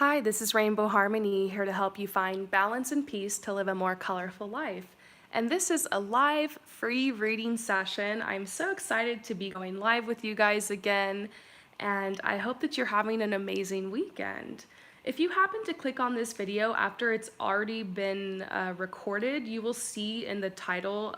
Hi, this is Rainbow Harmony here to help you find balance and peace to live a more colorful life. And this is a live free reading session. I'm so excited to be going live with you guys again, and I hope that you're having an amazing weekend. If you happen to click on this video after it's already been recorded, you will see in the title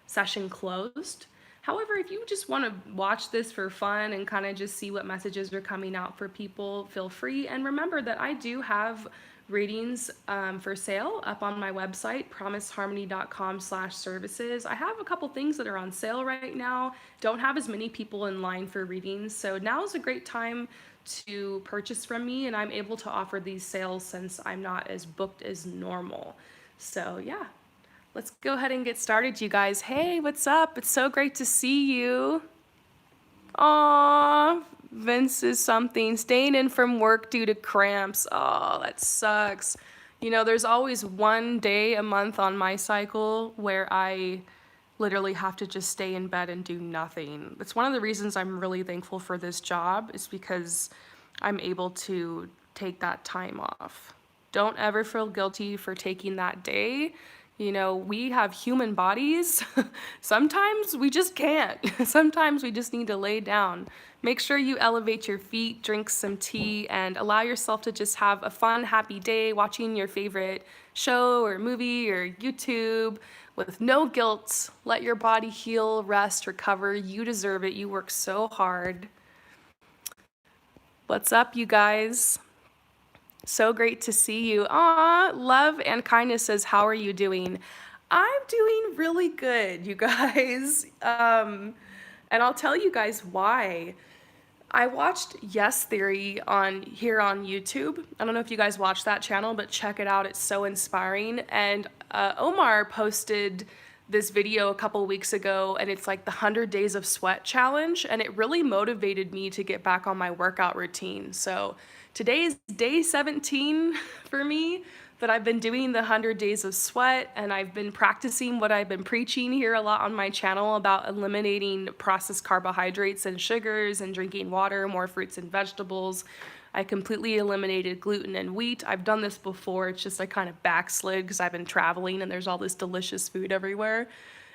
session closed. However, if you just want to watch this for fun and kind of just see what messages are coming out for people, feel free. And remember that I do have readings for sale up on my website, promiseharmony.com/services. I have a couple things that are on sale right now. Don't have as many people in line for readings, so now is a great time to purchase from me, and I'm able to offer these sales since I'm not as booked as normal. So yeah. Let's go ahead and get started, you guys. Hey, what's up? It's so great to see you. Aw, Vince is something. Staying in from work due to cramps. Oh, that sucks. You know, there's always one day a month on my cycle where I literally have to just stay in bed and do nothing. It's one of the reasons I'm really thankful for this job, is because I'm able to take that time off. Don't ever feel guilty for taking that day. You know, we have human bodies. Sometimes we just can't. Sometimes we just need to lay down. Make sure you elevate your feet, drink some tea, and allow yourself to just have a fun, happy day watching your favorite show or movie or YouTube with no guilt. Let your body heal, rest, recover. You deserve it. You work so hard. What's up, you guys? So great to see you. Aw, Love and Kindness says, how are you doing? I'm doing really good, you guys. And I'll tell you guys why. I watched Yes Theory here on YouTube. I don't know if you guys watch that channel, but check it out. It's so inspiring. And Omar posted this video a couple weeks ago, and it's like the 100 Days of Sweat challenge, and it really motivated me to get back on my workout routine. So today is day 17 for me that I've been doing the 100 Days of Sweat, and I've been practicing what I've been preaching here a lot on my channel about eliminating processed carbohydrates and sugars and drinking water, more fruits and vegetables. I completely eliminated gluten and wheat. I've done this before, it's just I kind of backslid because I've been traveling and there's all this delicious food everywhere.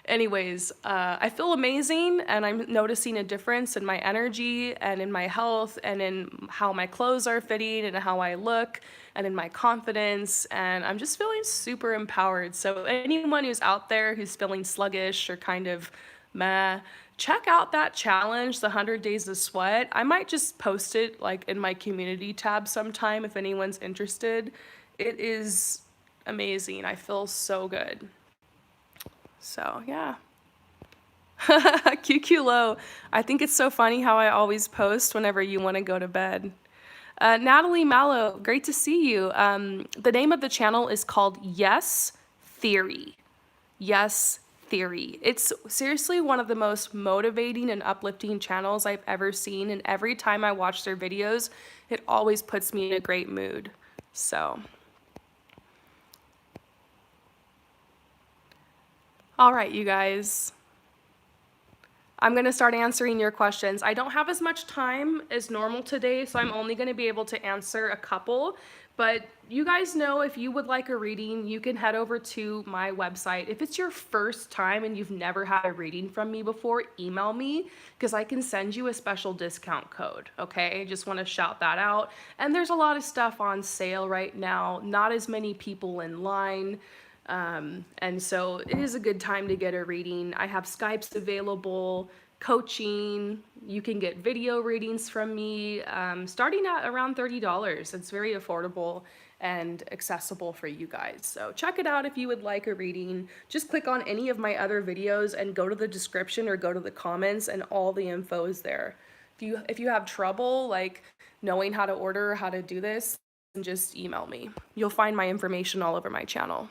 Anyways, I feel amazing, and I'm noticing a difference in my energy and in my health and in how my clothes are fitting and how I look and in my confidence, and I'm just feeling super empowered. So anyone who's out there who's feeling sluggish or kind of meh, check out that challenge, the 100 Days of Sweat. I might just post it like in my community tab sometime if anyone's interested. It is amazing. I feel so good. So yeah. QQ low. I think it's so funny how I always post whenever you want to go to bed. Natalie Mallow, great to see you. The name of the channel is called Yes Theory. Yes Theory. It's seriously one of the most motivating and uplifting channels I've ever seen, and every time I watch their videos, it always puts me in a great mood. So all right, you guys. I'm going to start answering your questions. I don't have as much time as normal today, so I'm only going to be able to answer a couple. But you guys know, if you would like a reading, you can head over to my website. If it's your first time and you've never had a reading from me before, email me because I can send you a special discount code, okay? Just want to shout that out. And there's a lot of stuff on sale right now, not as many people in line. And so it is a good time to get a reading. I have Skypes available, coaching, you can get video readings from me, starting at around $30. It's very affordable and accessible for you guys. So check it out if you would like a reading. Just click on any of my other videos and go to the description or go to the comments, and all the info is there. If you have trouble like knowing how to order, how to do this, then just email me. You'll find my information all over my channel.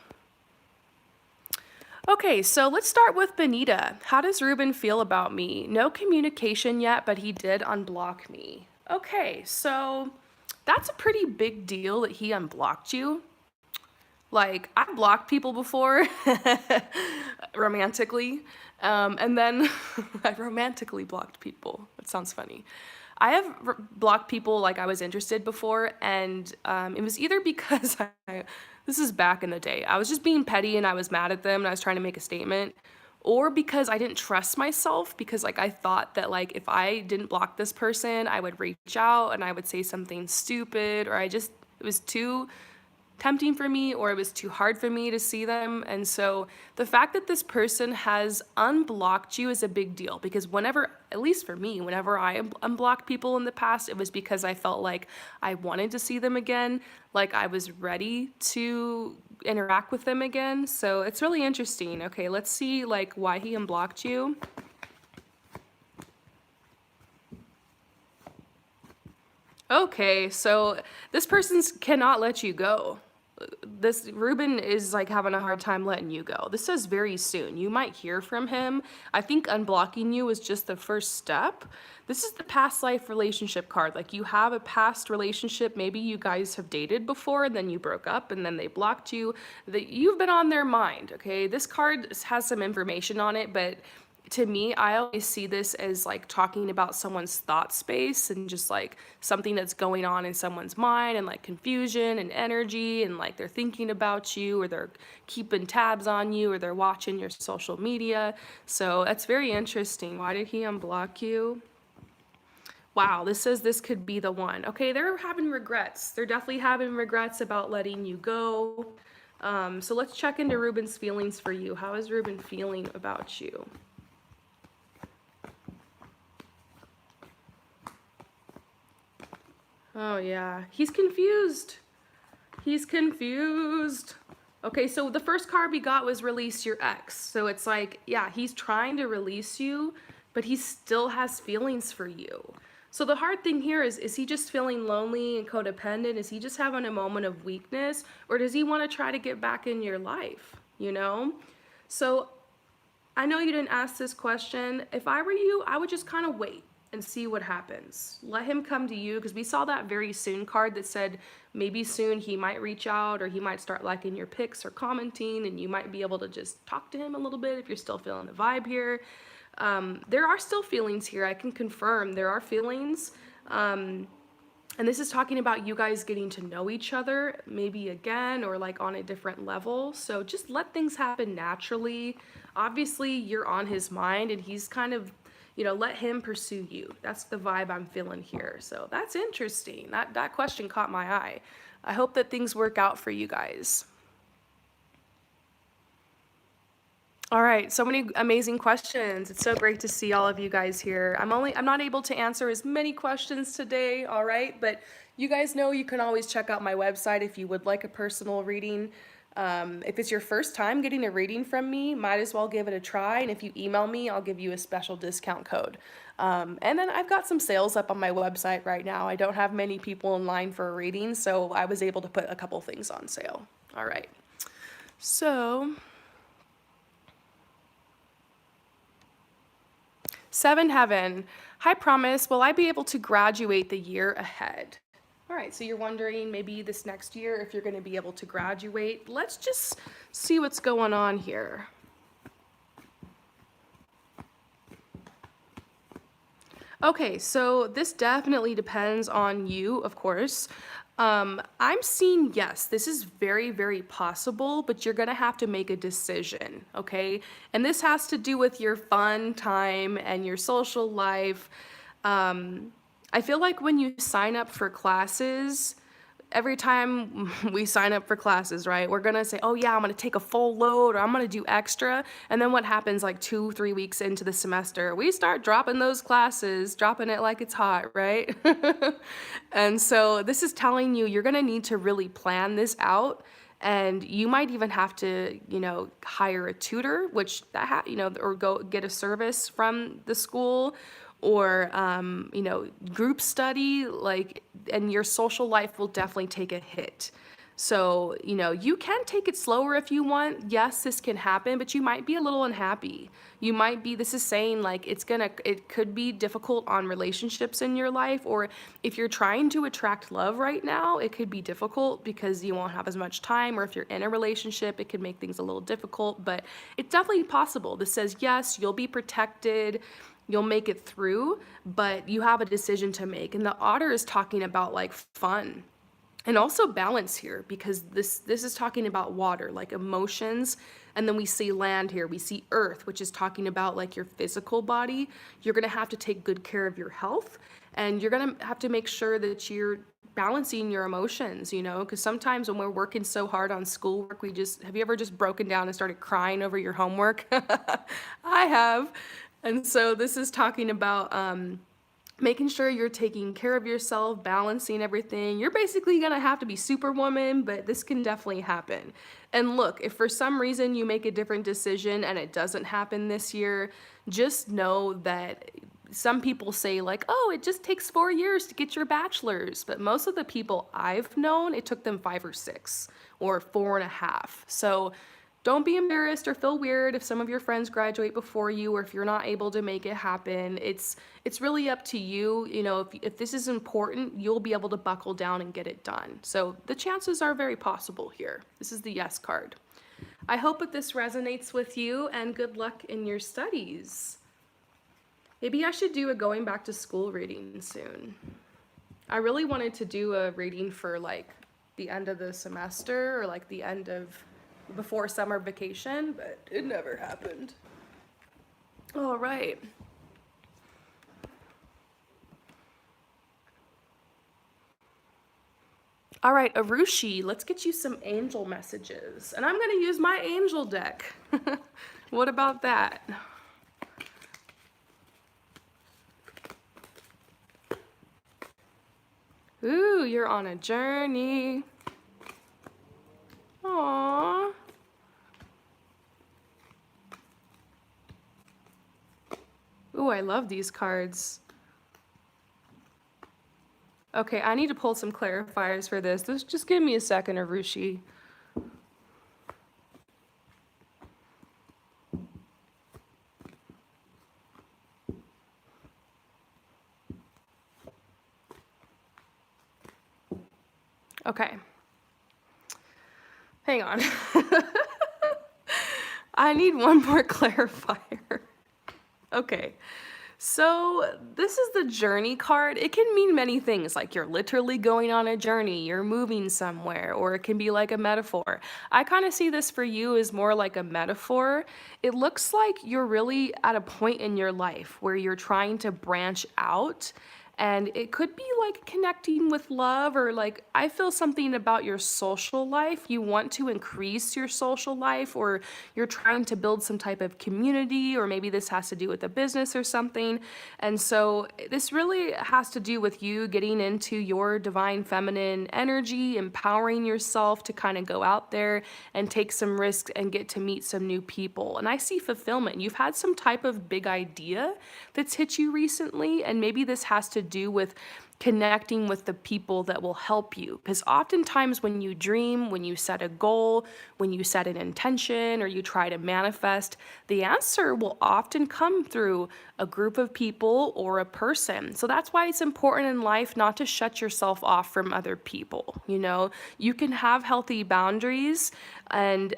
Okay, so let's start with Benita. How does Ruben feel about me? No communication yet, but he did unblock me. Okay, so that's a pretty big deal that he unblocked you. Like, I've blocked people before, romantically, and then I romantically blocked people. That sounds funny. I have blocked people like I was interested before, and it was either because this is back in the day, I was just being petty and I was mad at them and I was trying to make a statement, or because I didn't trust myself because like I thought that like if I didn't block this person, I would reach out and I would say something stupid, or it was too tempting for me or it was too hard for me to see them. And so the fact that this person has unblocked you is a big deal because whenever, at least for me, whenever I unblocked people in the past, it was because I felt like I wanted to see them again, like I was ready to interact with them again. So it's really interesting. Okay, let's see like why he unblocked you. Okay, so this person cannot let you go. This Ruben is like having a hard time letting you go. This says very soon. You might hear from him. I think unblocking you is just the first step. This is the past life relationship card. Like you have a past relationship. Maybe you guys have dated before and then you broke up and then they blocked you. That you've been on their mind, okay? This card has some information on it, but to me, I always see this as like talking about someone's thought space and just like something that's going on in someone's mind and like confusion and energy and like they're thinking about you or they're keeping tabs on you or they're watching your social media. So that's very interesting. Why did he unblock you? Wow, this says this could be the one. Okay, they're having regrets. They're definitely having regrets about letting you go. So let's check into Ruben's feelings for you. How is Ruben feeling about you? Oh yeah, he's confused. He's confused. Okay, so the first card we got was release your ex. So it's like, yeah, he's trying to release you, but he still has feelings for you. So the hard thing here is he just feeling lonely and codependent? Is he just having a moment of weakness? Or does he want to try to get back in your life, you know? So I know you didn't ask this question. If I were you, I would just kind of wait and see what happens. Let him come to you because we saw that very soon card that said maybe soon he might reach out or he might start liking your pics or commenting and you might be able to just talk to him a little bit if you're still feeling the vibe here. There are still feelings here. I can confirm there are feelings. And this is talking about you guys getting to know each other maybe again or like on a different level. So just let things happen naturally. Obviously, you're on his mind and he's kind of, you know, let him pursue you. That's the vibe I'm feeling here. So that's interesting. That question caught my eye. I hope that things work out for you guys. All right, so many amazing questions. It's so great to see all of you guys here. I'm not able to answer as many questions today, all right? But you guys know you can always check out my website if you would like a personal reading. If it's your first time getting a reading from me, might as well give it a try. And if you email me, I'll give you a special discount code. And then I've got some sales up on my website right now. I don't have many people in line for a reading, so I was able to put a couple things on sale. All right, so Seven Heaven. Hi, Promise. Will I be able to graduate the year ahead? All right, so you're wondering maybe this next year if you're going to be able to graduate. Let's just see what's going on here. Okay, so this definitely depends on you, of course. I'm seeing yes, this is very, very possible, but you're gonna have to make a decision, okay? And this has to do with your fun time and your social life. I feel like when you sign up for classes, every time we sign up for classes, right, we're gonna say, oh yeah, I'm gonna take a full load or I'm gonna do extra. And then what happens like 2-3 weeks into the semester? We start dropping those classes, dropping it like it's hot, right? And so this is telling you you're gonna need to really plan this out. And you might even have to, you know, hire a tutor, which you know, or go get a service from the school, or you know, group study, like, and your social life will definitely take a hit. So, you know, you can take it slower if you want. Yes, this can happen, but you might be a little unhappy. You might be, this is saying like it could be difficult on relationships in your life, or if you're trying to attract love right now, it could be difficult because you won't have as much time, or if you're in a relationship, it could make things a little difficult, but it's definitely possible. This says, yes, you'll be protected. you'll make it through, but you have a decision to make. And the otter is talking about like fun and also balance here, because this is talking about water, like emotions. And then we see land here, we see earth, which is talking about like your physical body. You're going to have to take good care of your health, and you're going to have to make sure that you're balancing your emotions, you know, because sometimes when we're working so hard on schoolwork, have you ever just broken down and started crying over your homework? I have. And so this is talking about making sure you're taking care of yourself, balancing everything. You're basically gonna have to be superwoman, but this can definitely happen. And look, if for some reason you make a different decision and it doesn't happen this year, just know that some people say like, oh, it just takes 4 years to get your bachelor's. But most of the people I've known, it took them 5 or 6 or 4.5. So don't be embarrassed or feel weird if some of your friends graduate before you, or if you're not able to make it happen. It's really up to you. You know, if this is important, you'll be able to buckle down and get it done. So the chances are very possible here. This is the yes card. I hope that this resonates with you, and good luck in your studies. Maybe I should do a going back to school reading soon. I really wanted to do a reading for like the end of the semester, or like the end of before summer vacation, but it never happened. All right. All right, Arushi, let's get you some angel messages. And I'm going to use my angel deck. What about that? Ooh, you're on a journey. Aww. Ooh, I love these cards. Okay, I need to pull some clarifiers for this. Just give me a second, Arushi. Okay. Hang on. I need one more clarifier. Okay. So this is the journey card. It can mean many things, like you're literally going on a journey, you're moving somewhere, or it can be like a metaphor. I kind of see this for you as more like a metaphor. It looks like you're really at a point in your life where you're trying to branch out. And it could be like connecting with love, or like I feel something about your social life. You want to increase your social life, or you're trying to build some type of community, or maybe this has to do with a business or something. And so this really has to do with you getting into your divine feminine energy, empowering yourself to kind of go out there and take some risks and get to meet some new people. And I see fulfillment. You've had some type of big idea that's hit you recently, and maybe this has to do with connecting with the people that will help you. Because oftentimes when you dream, when you set a goal, when you set an intention, or you try to manifest, the answer will often come through a group of people or a person. So that's why it's important in life not to shut yourself off from other people. You know, you can have healthy boundaries and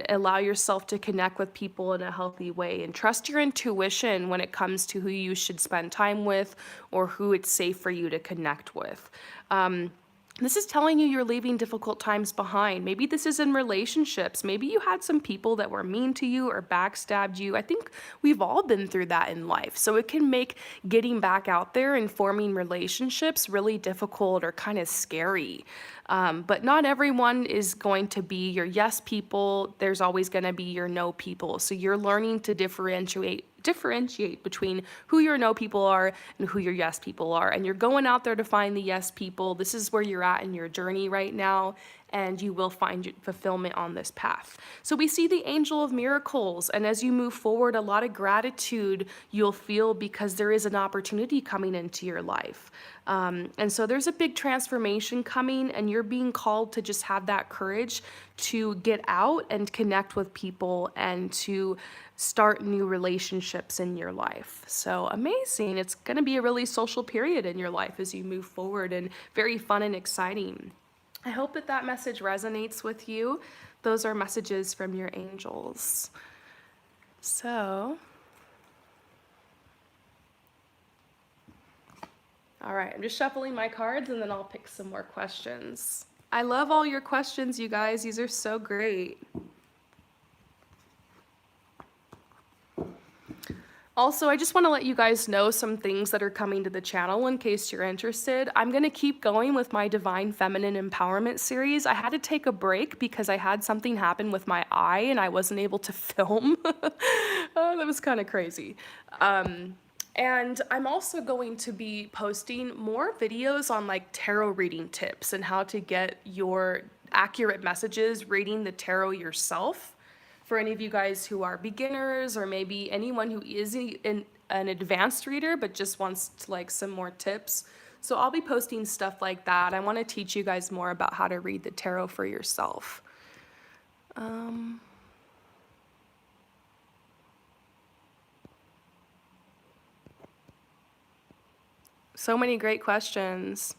allow yourself to connect with people in a healthy way, and trust your intuition when it comes to who you should spend time with or who it's safe for you to connect with. This is telling you you're leaving difficult times behind. Maybe this is in relationships. Maybe you had some people that were mean to you or backstabbed you. I think we've all been through that in life. So it can make getting back out there and forming relationships really difficult or kind of scary. But not everyone is going to be your yes people. There's always going to be your no people. So you're learning to differentiate between who your no people are and who your yes people are. And you're going out there to find the yes people. This is where you're at in your journey right now, and you will find fulfillment on this path. So we see the angel of miracles, and as you move forward, a lot of gratitude you'll feel because there is an opportunity coming into your life. And so there's a big transformation coming, and you're being called to just have that courage to get out and connect with people and to start new relationships in your life. So amazing. It's going to be a really social period in your life as you move forward, and very fun and exciting. I hope that that message resonates with you. Those are messages from your angels. So, All right, I'm just shuffling my cards and then I'll pick some more questions. I love all your questions, you guys. These are so great. Also, I just want to let you guys know some things that are coming to the channel in case you're interested. I'm going to keep going with my Divine Feminine Empowerment series. I had to take a break because I had something happen with my eye and I wasn't able to film. That was kind of crazy. And I'm also going to be posting more videos on like tarot reading tips and how to get your accurate messages reading the tarot yourself. For any of you guys who are beginners or maybe anyone who is an advanced reader but just wants to, like some more tips. So I'll be posting stuff like that. I want to teach you guys more about how to read the tarot for yourself. So many great questions.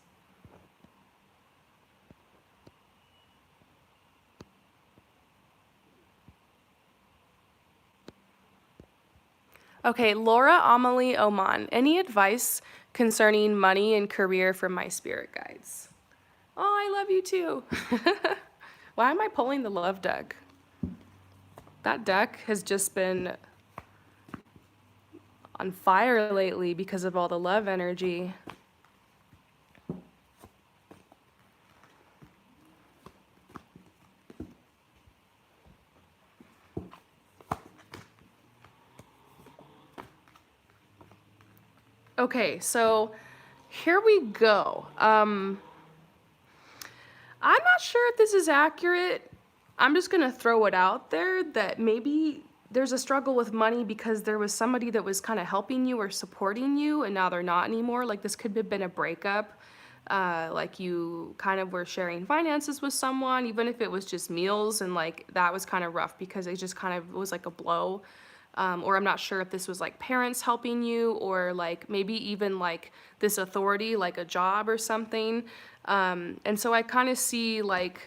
Okay, Laura Amelie Oman. Any advice concerning money and career from my spirit guides? Oh, I love you too. Why am I pulling the love deck? That deck has just been on fire lately because of all the love energy. Okay, so here we go. I'm not sure if this is accurate. I'm just gonna throw it out there that maybe there's a struggle with money because there was somebody that was kind of helping you or supporting you and now they're not anymore. Like this could have been a breakup. Like you kind of were sharing finances with someone, even if it was just meals, and like that was kind of rough because it just kind of was like a blow. Or I'm not sure if this was like parents helping you or like maybe even like this authority, like a job or something. And so I kind of see like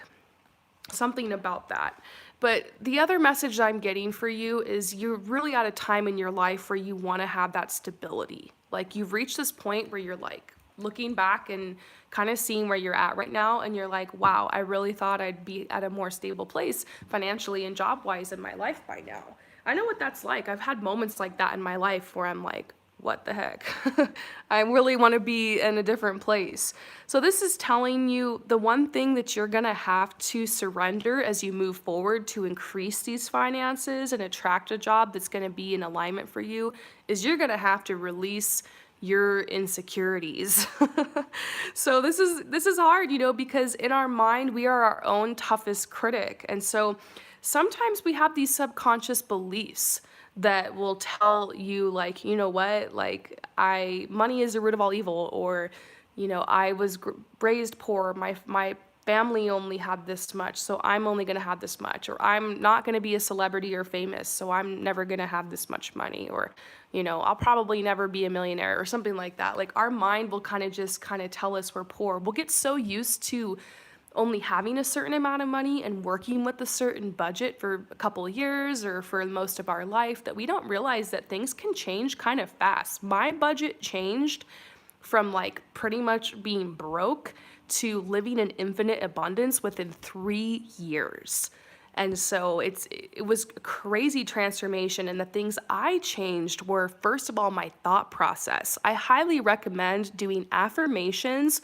something about that. But the other message I'm getting for you is you're really at a time in your life where you want to have that stability. Like you've reached this point where you're like looking back and kind of seeing where you're at right now and you're like, wow, I really thought I'd be at a more stable place financially and job-wise in my life by now. I know what that's like. I've had moments like that in my life where I'm like, what the heck? I really want to be in a different place. So this is telling you the one thing that you're going to have to surrender as you move forward to increase these finances and attract a job that's going to be in alignment for you is you're going to have to release your insecurities. So this is hard, you know, because in our mind we are our own toughest critic. And so sometimes we have these subconscious beliefs that will tell you like, you know what, like money is the root of all evil, or, you know, I was raised poor, my family only had this much, so I'm only going to have this much, or I'm not going to be a celebrity or famous, so I'm never going to have this much money, or, you know, I'll probably never be a millionaire or something like that. Like our mind will kind of tell us we're poor. We'll get so used to only having a certain amount of money and working with a certain budget for a couple of years or for most of our life that we don't realize that things can change kind of fast. My budget changed from like pretty much being broke to living in infinite abundance within 3 years. And so it was a crazy transformation. And the things I changed were, first of all, my thought process. I highly recommend doing affirmations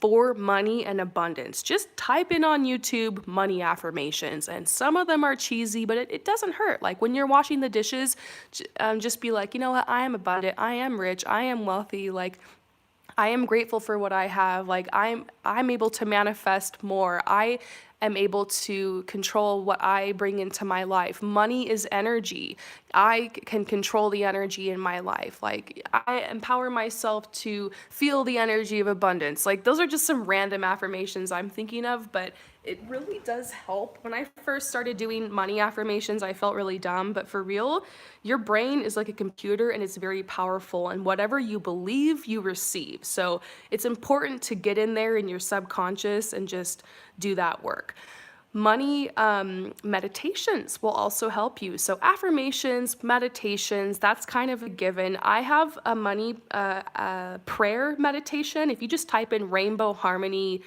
for money and abundance. Just type in on YouTube money affirmations, and some of them are cheesy, but it doesn't hurt. Like when you're washing the dishes, just be like, you know what, I am abundant, I am rich, I am wealthy, like I am grateful for what I have, like I'm able to manifest more. I am able to control what I bring into my life. Money is energy. I can control the energy in my life. Like I empower myself to feel the energy of abundance. Like those are just some random affirmations I'm thinking of, but it really does help. When I first started doing money affirmations, I felt really dumb, but for real, your brain is like a computer and it's very powerful, and whatever you believe, you receive. So it's important to get in there in your subconscious and just do that work. Money meditations will also help you. So, affirmations, meditations, that's kind of a given. I have a money prayer meditation. If you just type in Rainbow Harmony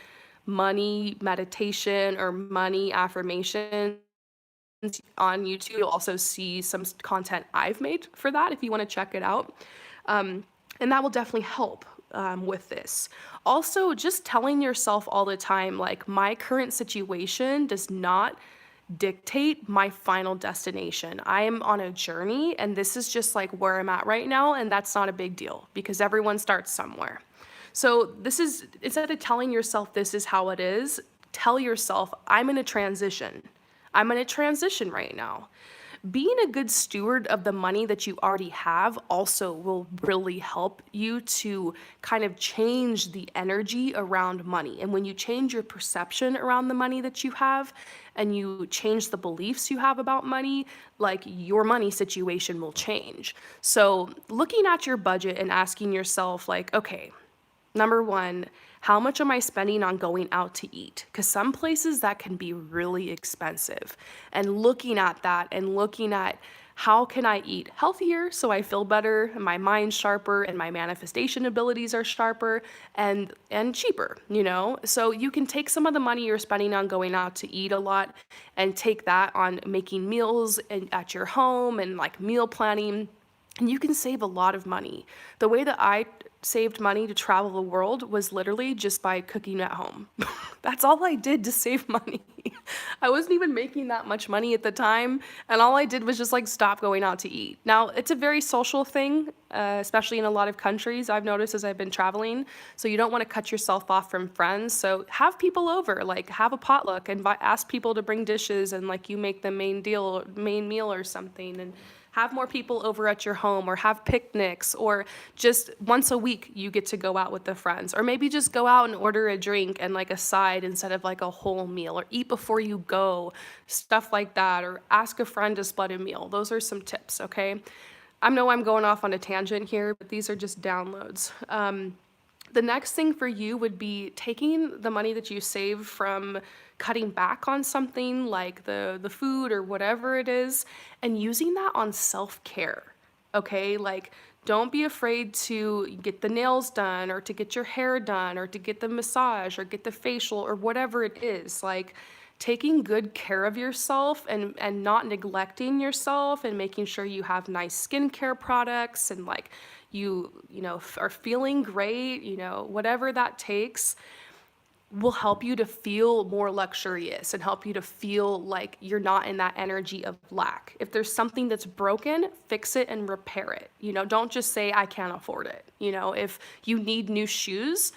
money meditation or money affirmation on YouTube, you'll also see some content I've made for that if you want to check it out. Um, and that will definitely help with this. Also, just telling yourself all the time, like, my current situation does not dictate my final destination. I am on a journey, and this is just like where I'm at right now, and that's not a big deal because everyone starts somewhere. So, this is instead of telling yourself this is how it is, tell yourself, I'm in a transition. I'm in a transition right now. Being a good steward of the money that you already have also will really help you to kind of change the energy around money. And when you change your perception around the money that you have and you change the beliefs you have about money, like, your money situation will change. So, looking at your budget and asking yourself, like, okay, number one, how much am I spending on going out to eat? Because some places that can be really expensive. And looking at that and looking at how can I eat healthier so I feel better and my mind's sharper and my manifestation abilities are sharper and cheaper, you know? So you can take some of the money you're spending on going out to eat a lot and take that on making meals at your home and like meal planning, and you can save a lot of money. The way that I saved money to travel the world was literally just by cooking at home. That's all I did to save money. I wasn't even making that much money at the time, and all I did was just like stop going out to eat. Now, it's a very social thing, especially in a lot of countries, I've noticed as I've been traveling. So you don't want to cut yourself off from friends. So have people over, like have a potluck and ask people to bring dishes, and like you make the main meal or something, and have more people over at your home, or have picnics, or just once a week you get to go out with the friends, or maybe just go out and order a drink and like a side instead of like a whole meal, or eat before you go, stuff like that, or ask a friend to split a meal. Those are some tips, okay? I know I'm going off on a tangent here, but these are just downloads. The next thing for you would be taking the money that you save from cutting back on something like the food or whatever it is, and using that on self-care. Okay? Like, don't be afraid to get the nails done or to get your hair done or to get the massage or get the facial or whatever it is. Like, taking good care of yourself and not neglecting yourself and making sure you have nice skincare products and like you know are feeling great, you know, whatever that takes will help you to feel more luxurious and help you to feel like you're not in that energy of lack. If there's something that's broken, fix it and repair it. You know, don't just say I can't afford it. You know, if you need new shoes,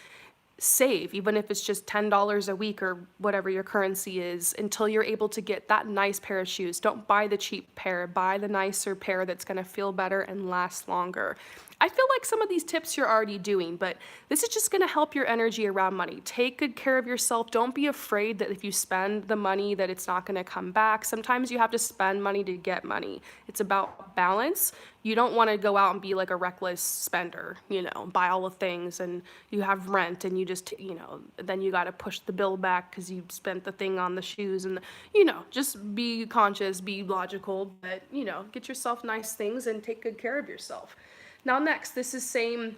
save, even if it's just $10 a week or whatever your currency is, until you're able to get that nice pair of shoes. Don't buy the cheap pair, buy the nicer pair that's gonna feel better and last longer. I feel like some of these tips you're already doing, but this is just gonna help your energy around money. Take good care of yourself. Don't be afraid that if you spend the money that it's not gonna come back. Sometimes you have to spend money to get money. It's about balance. You don't wanna go out and be like a reckless spender, you know, buy all the things and you have rent and you just, you know, then you gotta push the bill back because you spent the thing on the shoes and, you know, just be conscious, be logical, but, you know, get yourself nice things and take good care of yourself. Now, next, this is saying,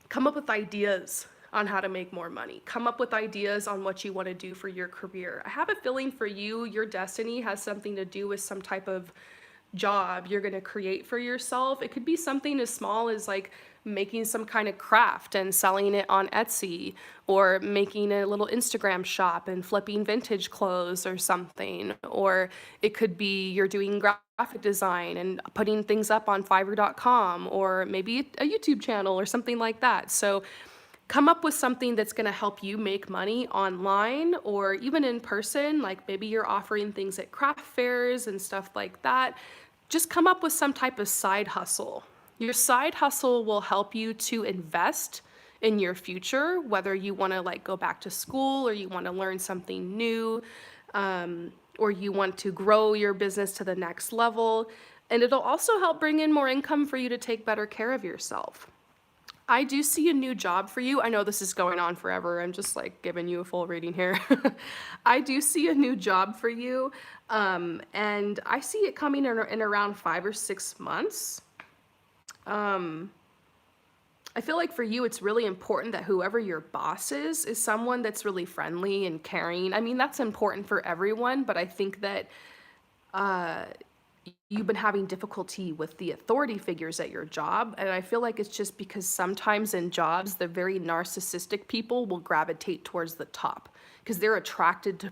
come up with ideas on how to make more money. Come up with ideas on what you want to do for your career. I have a feeling for you, your destiny has something to do with some type of job you're going to create for yourself. It could be something as small as like making some kind of craft and selling it on Etsy, or making a little Instagram shop and flipping vintage clothes or something. Or it could be you're doing graphic design and putting things up on Fiverr.com, or maybe a YouTube channel or something like that. So come up with something that's going to help you make money online or even in person. Like maybe you're offering things at craft fairs and stuff like that. Just come up with some type of side hustle. Your side hustle will help you to invest in your future, whether you want to like go back to school or you want to learn something new, or you want to grow your business to the next level. And it'll also help bring in more income for you to take better care of yourself. I do see a new job for you. I know this is going on forever. I'm just like giving you a full reading here. I do see a new job for you. And I see it coming in around 5 or 6 months. Um, I feel like for you, it's really important that whoever your boss is someone that's really friendly and caring. I mean, that's important for everyone, but I think that uh, you've been having difficulty with the authority figures at your job. And I feel like it's just because sometimes in jobs, the very narcissistic people will gravitate towards the top because they're attracted to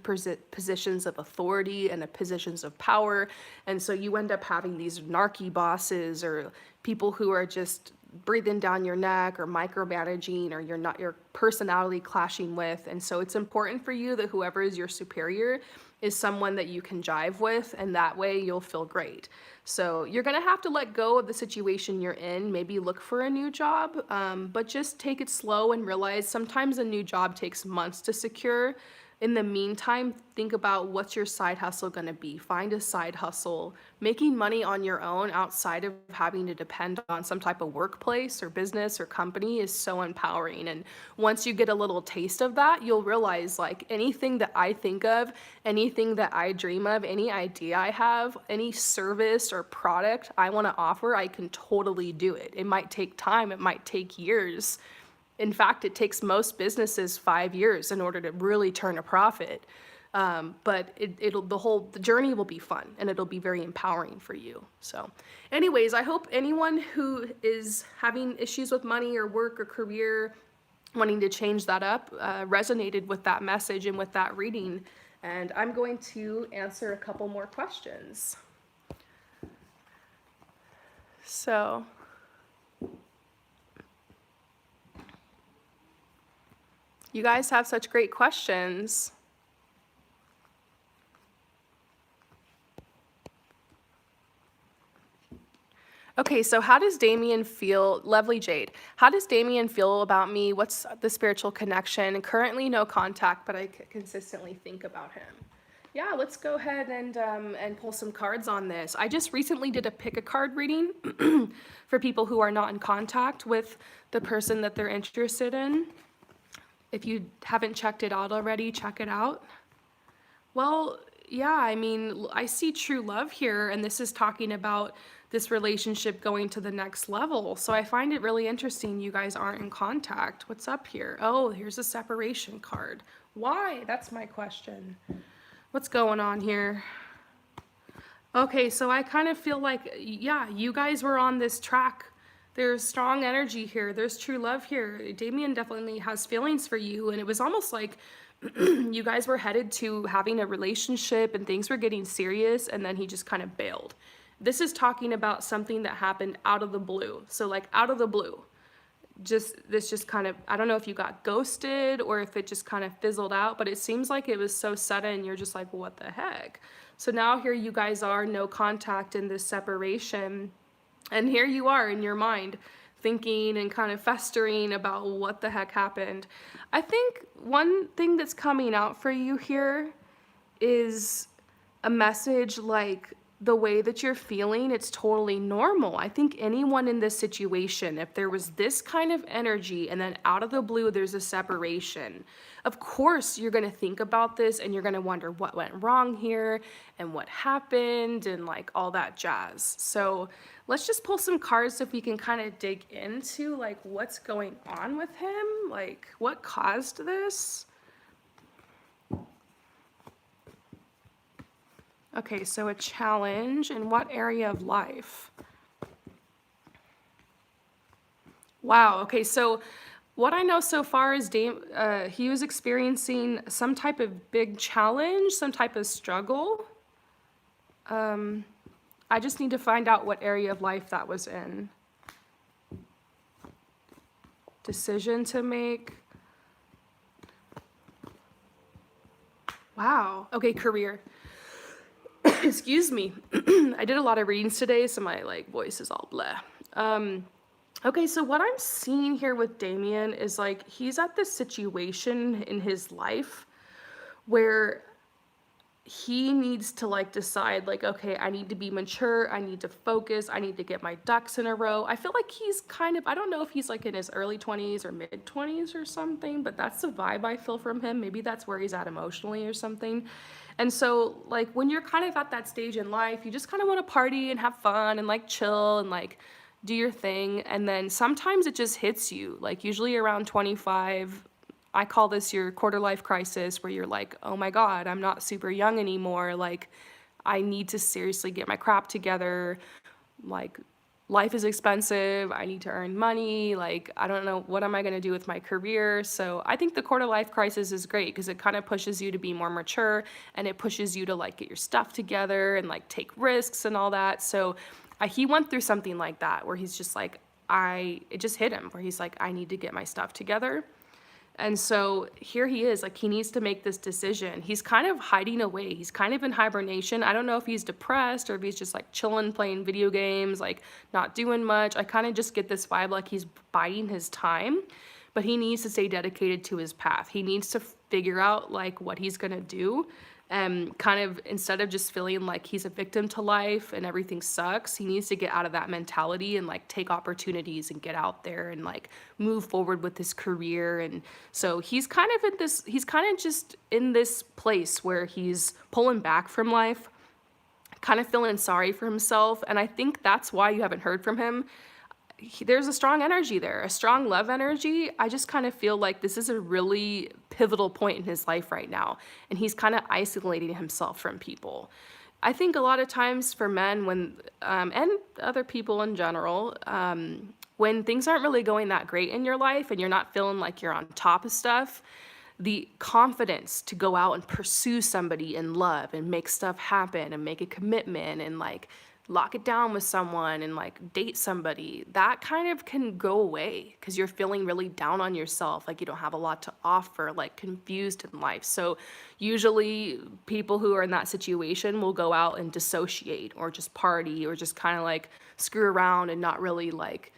positions of authority and positions of power. And so you end up having these narky bosses or people who are just breathing down your neck or micromanaging, or you're not your personality clashing with. And so it's important for you that whoever is your superior is someone that you can jive with, and that way you'll feel great. So you're gonna have to let go of the situation you're in, maybe look for a new job, but just take it slow and realize sometimes a new job takes months to secure. In the meantime, think about what's your side hustle gonna be. Find a side hustle. Making money on your own outside of having to depend on some type of workplace or business or company is so empowering. And once you get a little taste of that, you'll realize like anything that I think of, anything that I dream of, any idea I have, any service or product I wanna offer, I can totally do it. It might take time, it might take years. In fact, it takes most businesses 5 years in order to really turn a profit. But the journey will be fun and it'll be very empowering for you. So anyways, I hope anyone who is having issues with money or work or career, wanting to change that up, resonated with that message and with that reading. And I'm going to answer a couple more questions. So you guys have such great questions. Okay, so how does Damien feel, lovely Jade, how does Damien feel about me? What's the spiritual connection? Currently no contact, but I consistently think about him. Yeah, let's go ahead and pull some cards on this. I just recently did a pick a card reading for people who are not in contact with the person that they're interested in. If you haven't checked it out already, check it out. Well, yeah, I mean, I see true love here, and this is talking about this relationship going to the next level. So I find it really interesting you guys aren't in contact. What's up here? Oh, here's a separation card. Why? That's my question. What's going on here? Okay, so I kind of feel like, yeah, you guys were on this track. There's strong energy here. There's true love here. Damien definitely has feelings for you, and it was almost like you guys were headed to having a relationship and things were getting serious, and then he just kind of bailed. This is talking about something that happened out of the blue. So like out of the blue, this just kind of, I don't know if you got ghosted or if it just kind of fizzled out, but it seems like it was so sudden. You're just like, what the heck? So now here you guys are, no contact in this separation. And here you are in your mind thinking and kind of festering about what the heck happened. I think one thing that's coming out for you here is a message like the way that you're feeling, it's totally normal. I think anyone in this situation, if there was this kind of energy and then out of the blue there's a separation, of course you're going to think about this and you're going to wonder what went wrong here and what happened and like all that jazz. So let's just pull some cards so we can kind of dig into like what's going on with him, like what caused this. Okay, so a challenge in what area of life? Wow, okay, so what I know so far is he was experiencing some type of big challenge, some type of struggle. I just need to find out what area of life that was in. Decision to make. Wow, okay, career. Excuse me. I did a lot of readings today, so my like voice is all bleh. Okay, so what I'm seeing here with Damien is like he's at this situation in his life where he needs to like decide like, okay, I need to be mature, I need to focus, I need to get my ducks in a row. I feel like he's kind of, I don't know if he's like in his early 20s or mid 20s or something, but that's the vibe I feel from him. Maybe that's where he's at emotionally or something. And so like when you're kind of at that stage in life, you just kind of want to party and have fun and like chill and like do your thing. And then sometimes it just hits you, like usually around 25. I call this your quarter life crisis, where you're like, oh my God, I'm not super young anymore. Like, I need to seriously get my crap together. Like, life is expensive. I need to earn money. Like, I don't know, what am I going to do with my career? So I think the quarter life crisis is great because it kind of pushes you to be more mature, and it pushes you to like get your stuff together and like take risks and all that. So he went through something like that where he's just like, it just hit him where he's like, I need to get my stuff together. And so here he is, like he needs to make this decision. He's kind of hiding away. He's kind of in hibernation. I don't know if he's depressed or if he's just like chilling, playing video games, like not doing much. I kind of just get this vibe like he's biding his time, but he needs to stay dedicated to his path. He needs to figure out like what he's gonna do. And kind of instead of just feeling like he's a victim to life and everything sucks, he needs to get out of that mentality and like take opportunities and get out there and like move forward with his career. And so he's kind of just in this place where he's pulling back from life, kind of feeling sorry for himself. And I think that's why you haven't heard from him. There's a strong energy there, a strong love energy. I just kind of feel like this is a really pivotal point in his life right now, and he's kind of isolating himself from people. I think a lot of times for men, when and other people in general, when things aren't really going that great in your life and you're not feeling like you're on top of stuff, the confidence to go out and pursue somebody in love and make stuff happen and make a commitment and like lock it down with someone and like date somebody, that kind of can go away because you're feeling really down on yourself, like you don't have a lot to offer, like confused in life. So usually people who are in that situation will go out and dissociate or just party or just kind of like screw around and not really like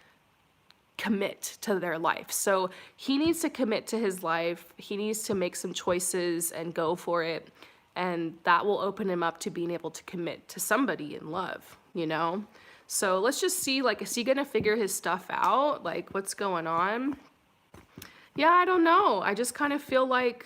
commit to their life. So he needs to commit to his life. He needs to make some choices and go for it. And that will open him up to being able to commit to somebody in love, you know? So let's just see, like, is he gonna figure his stuff out? Like, what's going on? Yeah, I don't know. I just kind of feel like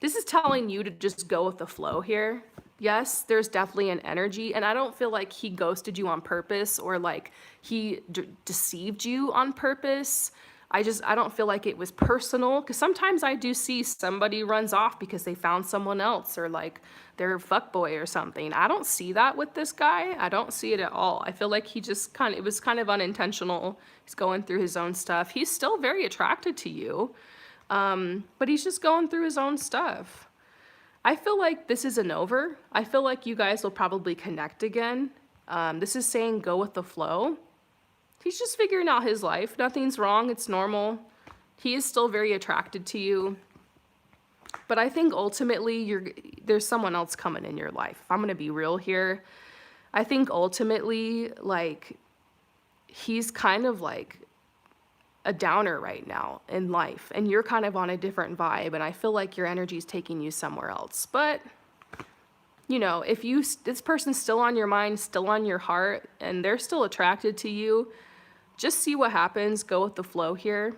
this is telling you to just go with the flow here. Yes, there's definitely an energy, and I don't feel like he ghosted you on purpose or like he deceived you on purpose. I don't feel like it was personal, because sometimes I do see somebody runs off because they found someone else or like they're a fuckboy or something. I don't see that with this guy. I don't see it at all. I feel like he just it was kind of unintentional. He's going through his own stuff. He's still very attracted to you, but he's just going through his own stuff. I feel like this isn't over. I feel like you guys will probably connect again. This is saying go with the flow. He's just figuring out his life. Nothing's wrong. It's normal. He is still very attracted to you. But I think ultimately there's someone else coming in your life. If I'm going to be real here, I think ultimately, like, he's kind of like a downer right now in life, and you're kind of on a different vibe, and I feel like your energy is taking you somewhere else. But you know, if this person's still on your mind, still on your heart, and they're still attracted to you, just see what happens. Go with the flow here.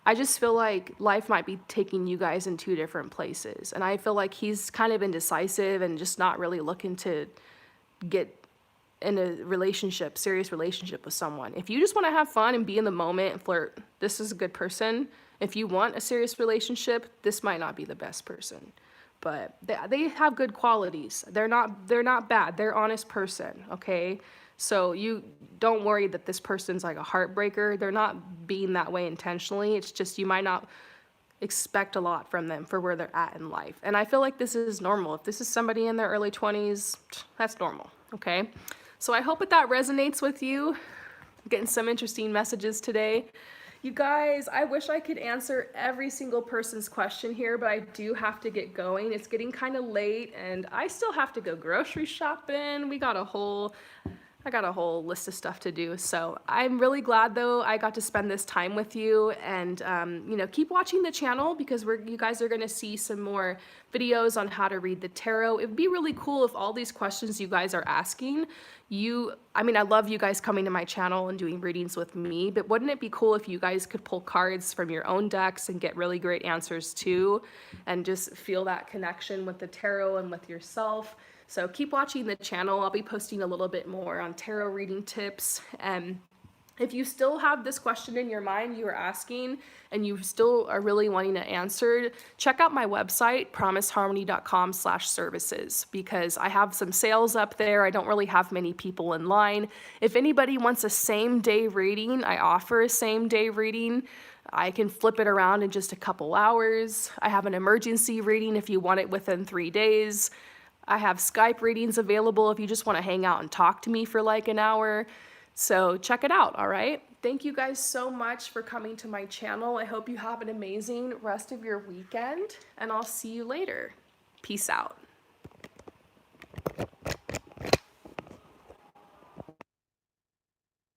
I just feel like life might be taking you guys in two different places, and I feel like he's kind of indecisive and just not really looking to get in a serious relationship with someone. If you just want to have fun and be in the moment and flirt, this is a good person. If you want a serious relationship, this might not be the best person. But they have good qualities. They're not bad. They're an honest person, okay? So you don't worry that this person's like a heartbreaker. They're not being that way intentionally. It's just you might not expect a lot from them for where they're at in life. And I feel like this is normal. If this is somebody in their early 20s, that's normal, okay? So I hope that resonates with you. I'm getting some interesting messages today. You guys, I wish I could answer every single person's question here, but I do have to get going. It's getting kind of late, and I still have to go grocery shopping. I got a whole list of stuff to do. So I'm really glad though I got to spend this time with you, and you know, keep watching the channel because you guys are gonna see some more videos on how to read the tarot. It'd be really cool if all these questions you guys are asking, I mean, I love you guys coming to my channel and doing readings with me, but wouldn't it be cool if you guys could pull cards from your own decks and get really great answers too, and just feel that connection with the tarot and with yourself? So keep watching the channel. I'll be posting a little bit more on tarot reading tips. And if you still have this question in your mind you are asking and you still are really wanting to answer, check out my website, promiseharmony.com/services, because I have some sales up there. I don't really have many people in line. If anybody wants a same day reading, I offer a same day reading. I can flip it around in just a couple hours. I have an emergency reading if you want it within 3 days. I have Skype readings available if you just want to hang out and talk to me for like an hour. So check it out, all right? Thank you guys so much for coming to my channel. I hope you have an amazing rest of your weekend, and I'll see you later. Peace out.